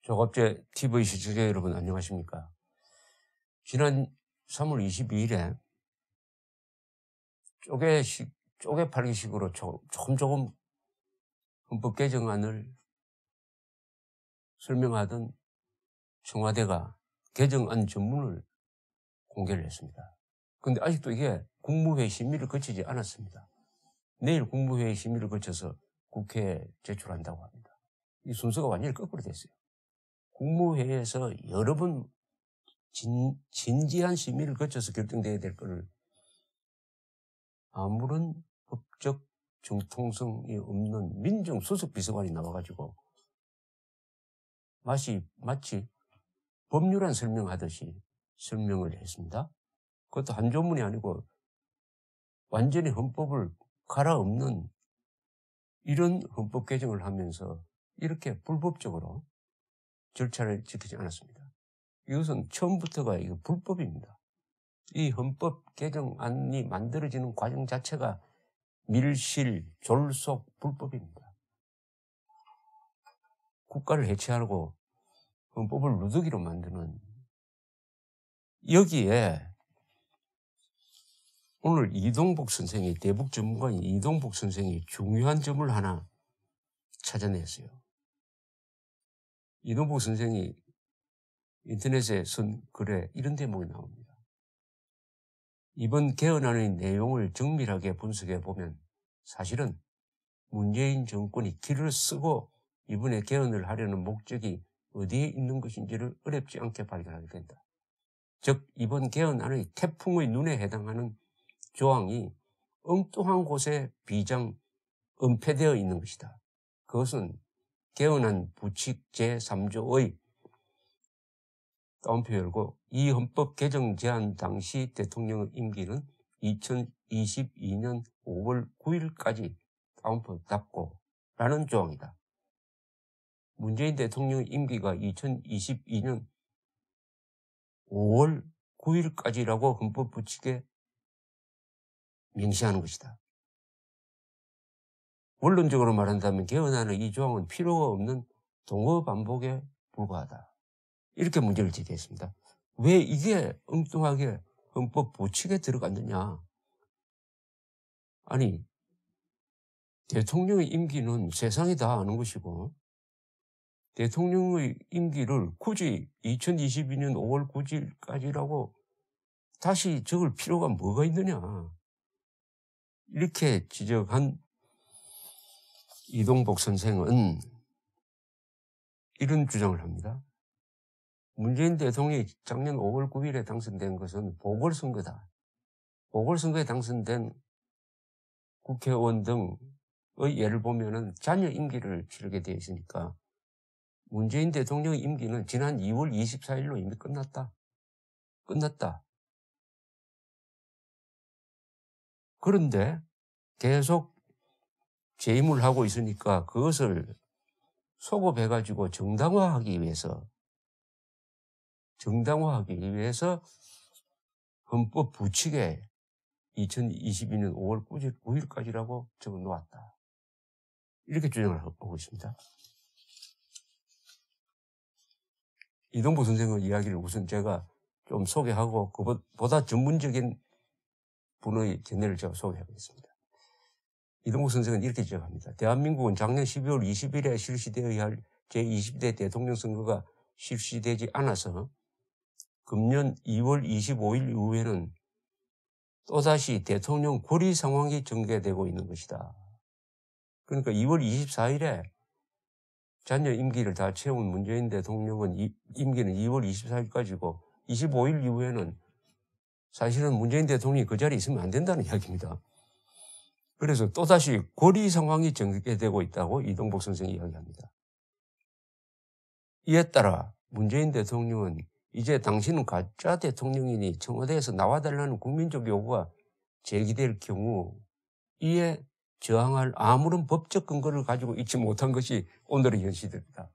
조갑제 TV 시청자 여러분 안녕하십니까? 지난 3월 22일에 쪼개 팔기식으로 조금 헌법 개정안을 설명하던 청와대가 개정안 전문을 공개를 했습니다. 그런데 아직도 이게 국무회의 심의를 거치지 않았습니다. 내일 국무회의 심의를 거쳐서 국회에 제출한다고 합니다. 이 순서가 완전히 거꾸로 됐어요. 국무회의에서 여러 번 진지한 심의를 거쳐서 결정돼야 될 것을 아무런 법적 정통성이 없는 민정수석 비서관이 나와가지고 마치 법률안 설명하듯이 설명을 했습니다. 그것도 한 조문이 아니고 완전히 헌법을 갈아엎는 이런 헌법 개정을 하면서 이렇게 불법적으로 절차를 지키지 않았습니다. 이것은 처음부터가 이거 불법입니다. 이 헌법 개정안이 만들어지는 과정 자체가 밀실, 졸속, 불법입니다. 국가를 해체하고 헌법을 누더기로 만드는 여기에 오늘 이동복 선생이 대북 전문가인 이동복 선생이 중요한 점을 하나 찾아냈어요. 이동복 선생이 인터넷에 쓴 글에 이런 대목이 나옵니다. 이번 개헌안의 내용을 정밀하게 분석해 보면 사실은 문재인 정권이 길을 쓰고 이번에 개헌을 하려는 목적이 어디에 있는 것인지를 어렵지 않게 발견하게 된다. 즉 이번 개헌안의 태풍의 눈에 해당하는 조항이 엉뚱한 곳에 비장 은폐되어 있는 것이다. 그것은 개헌안 부칙 제3조의 따옴표 열고 이 헌법 개정 제안 당시 대통령의 임기는 2022년 5월 9일까지 따옴표 닫고 라는 조항이다. 문재인 대통령의 임기가 2022년 5월 9일까지라고 헌법 부칙에 명시하는 것이다. 원론적으로 말한다면 개헌안의 이 조항은 필요가 없는 동어 반복에 불과하다. 이렇게 문제를 제기했습니다. 왜 이게 엉뚱하게 헌법 부칙에 들어갔느냐. 아니 대통령의 임기는 세상이 다 아는 것이고 대통령의 임기를 굳이 2022년 5월 9일까지라고 다시 적을 필요가 뭐가 있느냐. 이렇게 지적한 이동복 선생은 이런 주장을 합니다. 문재인 대통령이 작년 5월 9일에 당선된 것은 보궐선거다. 보궐선거에 당선된 국회의원 등의 예를 보면은 잔여 임기를 치르게 되어 있으니까 문재인 대통령의 임기는 지난 2월 24일로 이미 끝났다. 그런데 계속 재임을 하고 있으니까 그것을 소급해가지고 정당화하기 위해서 헌법 부칙에 2022년 5월 9일까지라고 적어 놓았다. 이렇게 주장을 하고 있습니다. 이동복 선생의 이야기를 우선 제가 좀 소개하고 그보다 전문적인 분의 견해를 제가 소개하겠습니다. 이동복 선생은 이렇게 지적합니다. 대한민국은 작년 12월 20일에 실시되어야 할 제20대 대통령 선거가 실시되지 않아서 금년 2월 25일 이후에는 또다시 대통령 고리 상황이 전개되고 있는 것이다. 그러니까 2월 24일에 잔여 임기를 다 채운 문재인 대통령은 임기는 2월 24일까지고 25일 이후에는 사실은 문재인 대통령이 그 자리에 있으면 안 된다는 이야기입니다. 그래서 또다시 고리 상황이 전개되고 있다고 이동복 선생이 이야기합니다. 이에 따라 문재인 대통령은 이제 당신은 가짜 대통령이니 청와대에서 나와달라는 국민적 요구가 제기될 경우 이에 저항할 아무런 법적 근거를 가지고 있지 못한 것이 오늘의 현실입니다.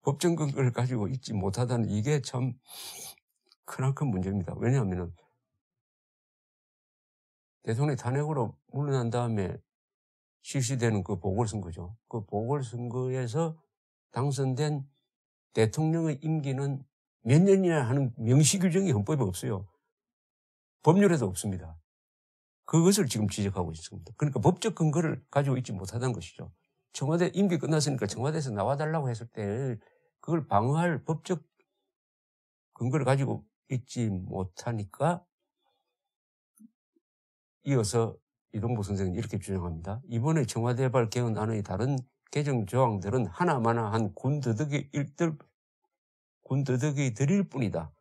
법적 근거를 가지고 있지 못하다는 이게 참 크나큰 문제입니다. 왜냐하면 대통령이 탄핵으로 물러난 다음에 실시되는 그 보궐선거죠. 그 보궐선거에서 당선된 대통령의 임기는 몇 년이나 하는 명시 규정이 헌법에 없어요. 법률에도 없습니다. 그것을 지금 지적하고 있습니다. 그러니까 법적 근거를 가지고 있지 못하다는 것이죠. 청와대 임기 끝났으니까 청와대에서 나와달라고 했을 때 그걸 방어할 법적 근거를 가지고 있지 못하니까 이어서 이동복 선생은 이렇게 주장합니다. 이번에 청와대발 개헌안의 다른 개정 조항들은 하나마나한 군더더기 들일 뿐이다.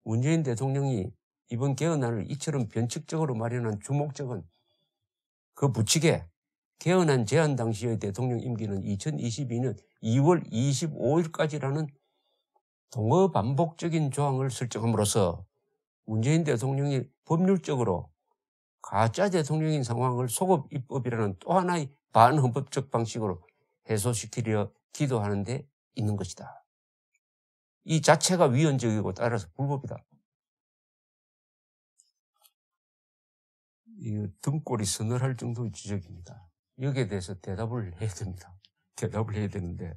문재인 대통령이 이번 개헌안을 이처럼 변칙적으로 마련한 주목적은 그 부칙에 개헌안 제안 당시의 대통령 임기는 2022년 2월 25일까지라는 동어반복적인 조항을 설정함으로써 문재인 대통령이 법률적으로 가짜 대통령인 상황을 소급 입법이라는 또 하나의 반헌법적 방식으로 해소시키려 기도하는 데 있는 것이다. 이 자체가 위헌적이고 따라서 불법이다. 이 등골이 서늘할 정도의 지적입니다. 여기에 대해서 대답을 해야 됩니다. 대답을 해야 되는데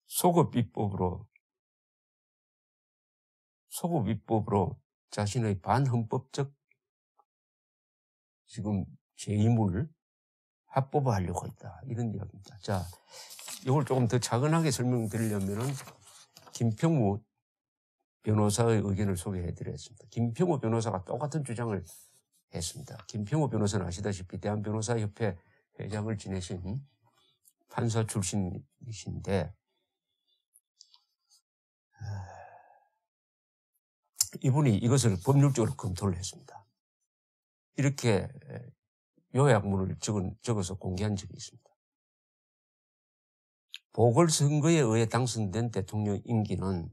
소급 입법으로 자신의 반헌법적 지금 재임을 합법화하려고 했다. 이런 이야기입니다. 자, 이걸 조금 더 차근하게 설명드리려면은 김평무 변호사의 의견을 소개해드렸습니다. 김평무 변호사가 똑같은 주장을 했습니다. 김평무 변호사는 아시다시피 대한변호사협회 회장을 지내신 판사 출신이신데 이분이 이것을 법률적으로 검토를 했습니다. 이렇게 요약문을 적어서 공개한 적이 있습니다. 보궐선거에 의해 당선된 대통령 임기는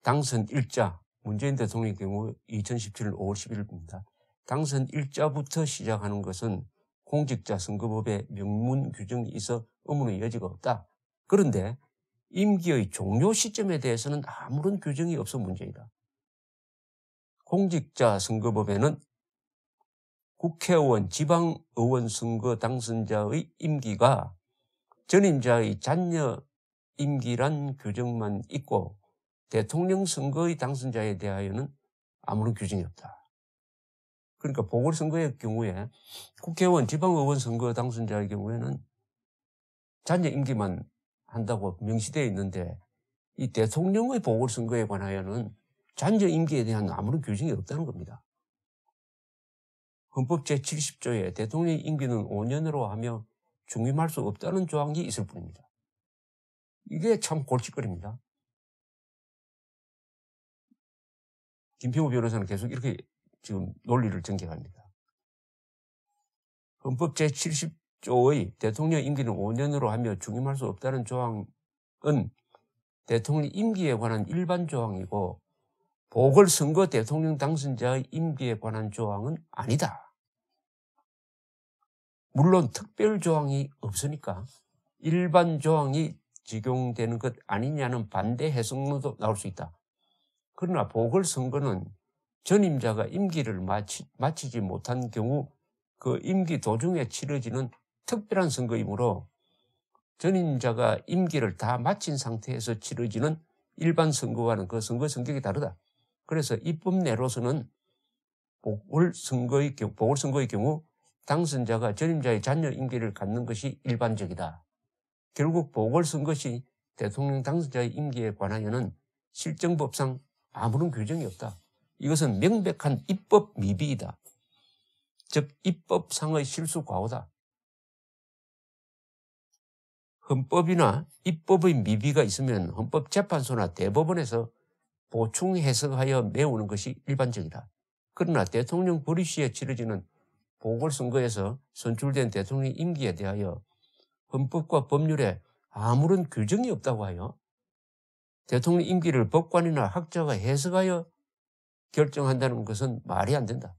당선 일자, 문재인 대통령의 경우 2017년 5월 11일입니다. 당선 일자부터 시작하는 것은 공직자 선거법에 명문 규정이 있어 의문의 여지가 없다. 그런데 임기의 종료 시점에 대해서는 아무런 규정이 없어 문제이다. 공직자 선거법에는 국회의원, 지방의원 선거 당선자의 임기가 전임자의 잔여 임기란 규정만 있고 대통령 선거의 당선자에 대하여는 아무런 규정이 없다. 그러니까 보궐선거의 경우에 국회의원, 지방의원 선거 당선자의 경우에는 잔여 임기만 한다고 명시되어 있는데 이 대통령의 보궐선거에 관하여는 잔여 임기에 대한 아무런 규정이 없다는 겁니다. 헌법 제70조에 대통령 임기는 5년으로 하며 중임할 수 없다는 조항이 있을 뿐입니다. 이게 참 골칫거리입니다. 김평우 변호사는 계속 이렇게 지금 논리를 전개합니다. 헌법 제70조의 대통령 임기는 5년으로 하며 중임할 수 없다는 조항은 대통령 임기에 관한 일반 조항이고 보궐선거 대통령 당선자의 임기에 관한 조항은 아니다. 물론 특별 조항이 없으니까 일반 조항이 적용되는 것 아니냐는 반대 해석론도 나올 수 있다. 그러나 보궐선거는 전임자가 임기를 마치지 못한 경우 그 임기 도중에 치러지는 특별한 선거이므로 전임자가 임기를 다 마친 상태에서 치러지는 일반 선거와는 그 선거 성격이 다르다. 그래서 입법내로서는 보궐선거의 경우 당선자가 전임자의 잔여 임기를 갖는 것이 일반적이다. 결국 보궐선거 시 대통령 당선자의 임기에 관하여는 실정법상 아무런 규정이 없다. 이것은 명백한 입법 미비이다. 즉 입법상의 실수 과오다. 헌법이나 입법의 미비가 있으면 헌법재판소나 대법원에서 보충 해석하여 메우는 것이 일반적이다. 그러나 대통령 보리 시에 치러지는 보궐선거에서 선출된 대통령 임기에 대하여 헌법과 법률에 아무런 규정이 없다고 하여 대통령 임기를 법관이나 학자가 해석하여 결정한다는 것은 말이 안 된다.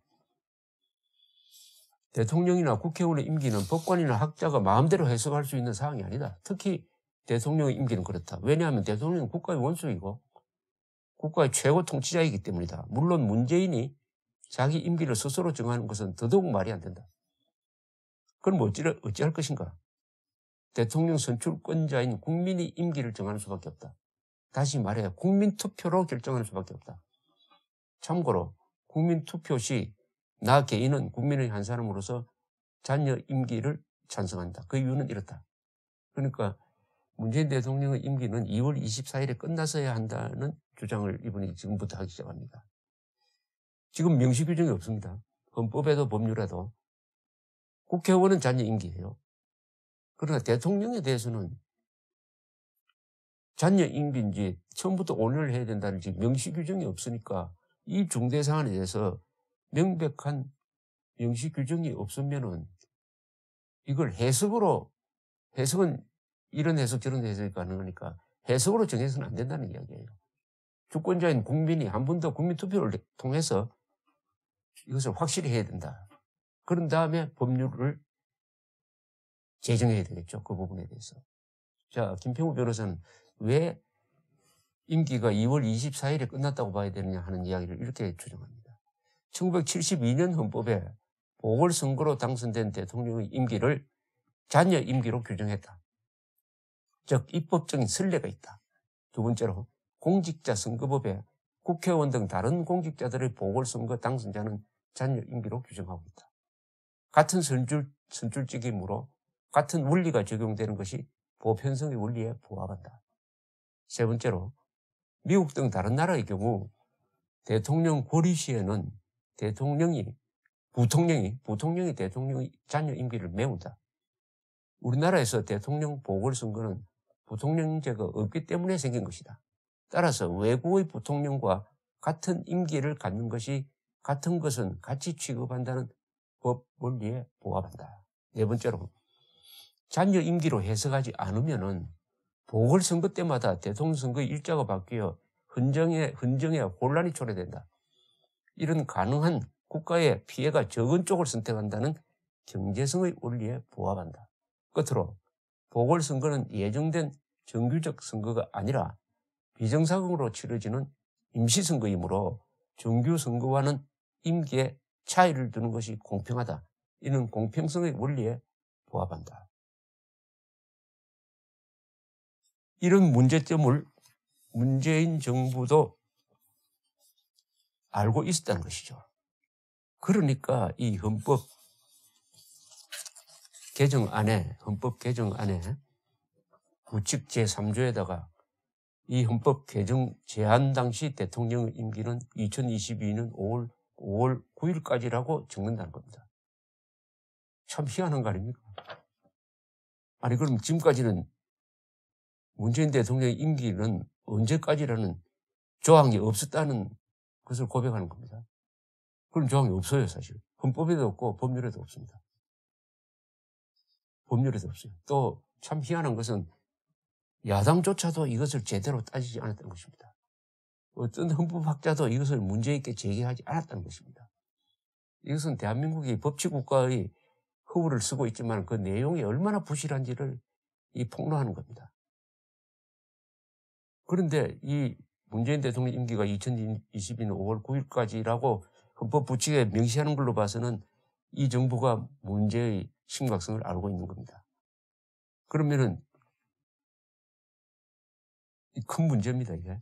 대통령이나 국회의원의 임기는 법관이나 학자가 마음대로 해석할 수 있는 사항이 아니다. 특히 대통령의 임기는 그렇다. 왜냐하면 대통령은 국가의 원수이고 국가의 최고 통치자이기 때문이다. 물론 문재인이 자기 임기를 스스로 정하는 것은 더더욱 말이 안 된다. 그럼 어찌할 것인가? 대통령 선출권자인 국민이 임기를 정하는 수밖에 없다. 다시 말해 국민투표로 결정하는 수밖에 없다. 참고로 국민투표 시 나 개인은 국민의 한 사람으로서 자녀 임기를 찬성한다. 그 이유는 이렇다. 그러니까 문재인 대통령의 임기는 2월 24일에 끝났어야 한다는 주장을 이분이 지금부터 하기 시작합니다. 지금 명시 규정이 없습니다. 헌법에도 법률에도. 국회의원은 자녀 임기예요. 그러나 대통령에 대해서는 자녀 임기인지 처음부터 온을 해야 된다는 명시 규정이 없으니까 이 중대 사안에 대해서 명백한 명시 규정이 없으면은 이걸 해석은 이런 해석 저런 해석이 가능하니까 해석으로 정해서는 안 된다는 이야기예요. 주권자인 국민이 한 번 더 국민투표를 통해서 이것을 확실히 해야 된다. 그런 다음에 법률을 제정해야 되겠죠. 그 부분에 대해서. 자, 김평우 변호사는 왜 임기가 2월 24일에 끝났다고 봐야 되느냐 하는 이야기를 이렇게 주장합니다. 1972년 헌법에 보궐선거로 당선된 대통령의 임기를 자녀 임기로 규정했다. 즉 입법적인 선례가 있다. 두 번째로 공직자 선거법에 국회의원 등 다른 공직자들의 보궐선거 당선자는 자녀 임기로 규정하고 있다. 같은 선출직이므로 같은 원리가 적용되는 것이 보편성의 원리에 부합한다. 세 번째로 미국 등 다른 나라의 경우 대통령 고리 시에는 부통령이 대통령의 자녀 임기를 메운다. 우리나라에서 대통령 보궐선거는 부통령제가 없기 때문에 생긴 것이다. 따라서 외국의 부통령과 같은 임기를 갖는 것이 같은 것은 같이 취급한다는 법 원리에 부합한다. 네 번째로 자녀 임기로 해석하지 않으면은 보궐선거 때마다 대통령 선거 일자가 바뀌어 헌정에 혼란이 초래된다. 이런 가능한 국가의 피해가 적은 쪽을 선택한다는 경제성의 원리에 부합한다. 끝으로 보궐선거는 예정된 정규적 선거가 아니라 비정상으로 치러지는 임시선거이므로 정규선거와는 임기에 차이를 두는 것이 공평하다. 이는 공평성의 원리에 부합한다. 이런 문제점을 문재인 정부도 알고 있었다는 것이죠. 그러니까 이 헌법 개정안에 부칙 제3조에다가 이 헌법 개정 제한 당시 대통령의 임기는 2022년 5월 9일까지라고 적는다는 겁니다. 참 희한한 거 아닙니까? 아니 그럼 지금까지는 문재인 대통령의 임기는 언제까지라는 조항이 없었다는 것을 고백하는 겁니다. 그런 조항이 없어요, 사실. 헌법에도 없고 법률에도 없습니다. 법률에도 없어요. 또 참 희한한 것은 야당조차도 이것을 제대로 따지지 않았다는 것입니다. 어떤 헌법학자도 이것을 문제있게 제기하지 않았다는 것입니다. 이것은 대한민국이 법치국가의 허울을 쓰고 있지만 그 내용이 얼마나 부실한지를 폭로하는 겁니다. 그런데 이 문재인 대통령 임기가 2022년 5월 9일까지라고 헌법 부칙에 명시하는 걸로 봐서는 이 정부가 문제의 심각성을 알고 있는 겁니다. 그러면은 큰 문제입니다, 이게.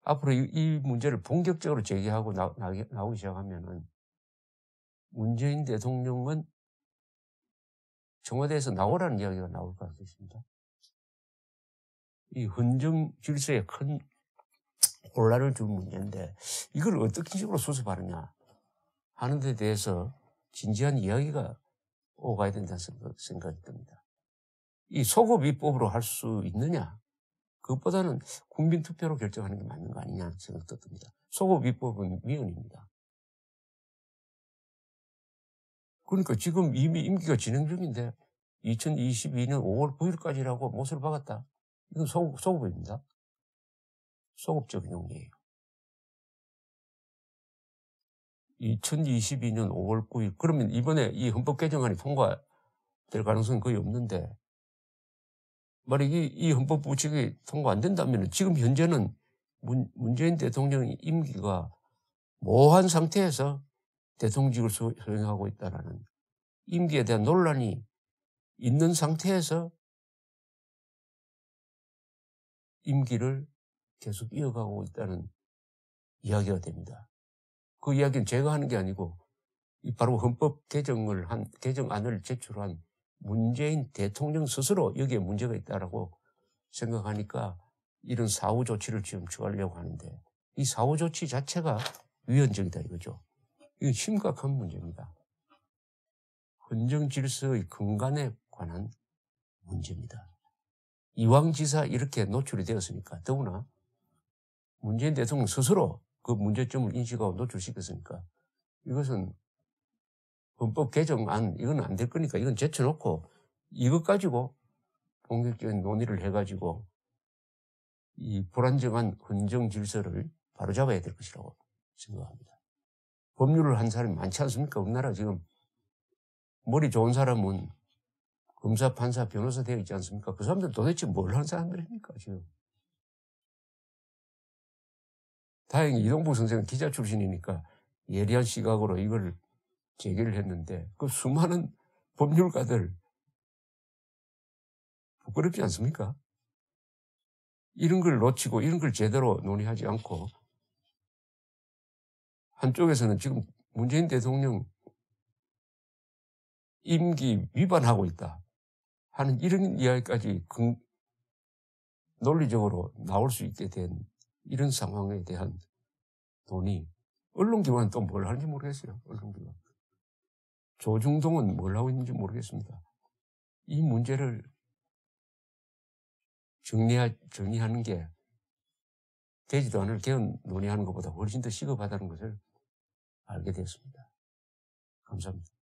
앞으로 이 문제를 본격적으로 제기하고 나오기 시작하면은 문재인 대통령은 청와대에서 나오라는 이야기가 나올 것 같습니다. 이 헌정 질서에 큰 혼란을 준 문제인데 이걸 어떻게 식으로 수습하느냐 하는 데 대해서 진지한 이야기가 오가야 된다는 생각이 듭니다. 이 소급 입법으로 할 수 있느냐? 그것보다는 국민투표로 결정하는 게 맞는 거 아니냐 생각도 듭니다. 소급 입법은 미연입니다. 그러니까 지금 이미 임기가 진행 중인데 2022년 5월 9일까지라고 못을 박았다. 이건 소급입니다. 소급적 용이에요. 2022년 5월 9일. 그러면 이번에 이 헌법 개정안이 통과될 가능성은 거의 없는데 만약에 이 헌법 부칙이 통과 안 된다면 지금 현재는 문재인 대통령의 임기가 모호한 상태에서 대통령직을 수행하고 있다는 임기에 대한 논란이 있는 상태에서 임기를 계속 이어가고 있다는 이야기가 됩니다. 그 이야기는 제가 하는 게 아니고 바로 헌법 개정안을 제출한 문재인 대통령 스스로 여기에 문제가 있다라고 생각하니까 이런 사후 조치를 지금 취하려고 하는데 이 사후 조치 자체가 위헌적이다 이거죠. 이건 심각한 문제입니다. 헌정 질서의 근간에 관한 문제입니다. 이왕지사 이렇게 노출이 되었으니까 더구나 문재인 대통령 스스로 그 문제점을 인식하고 노출시켰으니까 이것은 헌법 개정안 이건 안 될 거니까 이건 제쳐놓고 이것 가지고 본격적인 논의를 해가지고 이 불안정한 헌정 질서를 바로잡아야 될 것이라고 생각합니다. 법률을 한 사람이 많지 않습니까? 우리나라 지금 머리 좋은 사람은 검사, 판사, 변호사 되어 있지 않습니까? 그 사람들 도대체 뭘 하는 사람들입니까, 지금? 다행히 이동복 선생은 기자 출신이니까 예리한 시각으로 이걸 제기를 했는데 그 수많은 법률가들 부끄럽지 않습니까? 이런 걸 놓치고 이런 걸 제대로 논의하지 않고 한쪽에서는 지금 문재인 대통령 임기 위반하고 있다 하는 이런 이야기까지 논리적으로 나올 수 있게 된 이런 상황에 대한 논의. 언론기관은 또 뭘 하는지 모르겠어요. 언론기관. 조중동은 뭘 하고 있는지 모르겠습니다. 이 문제를 정리하는 게 되지도 않을 개헌 논의하는 것보다 훨씬 더 시급하다는 것을 알게 되었습니다. 감사합니다.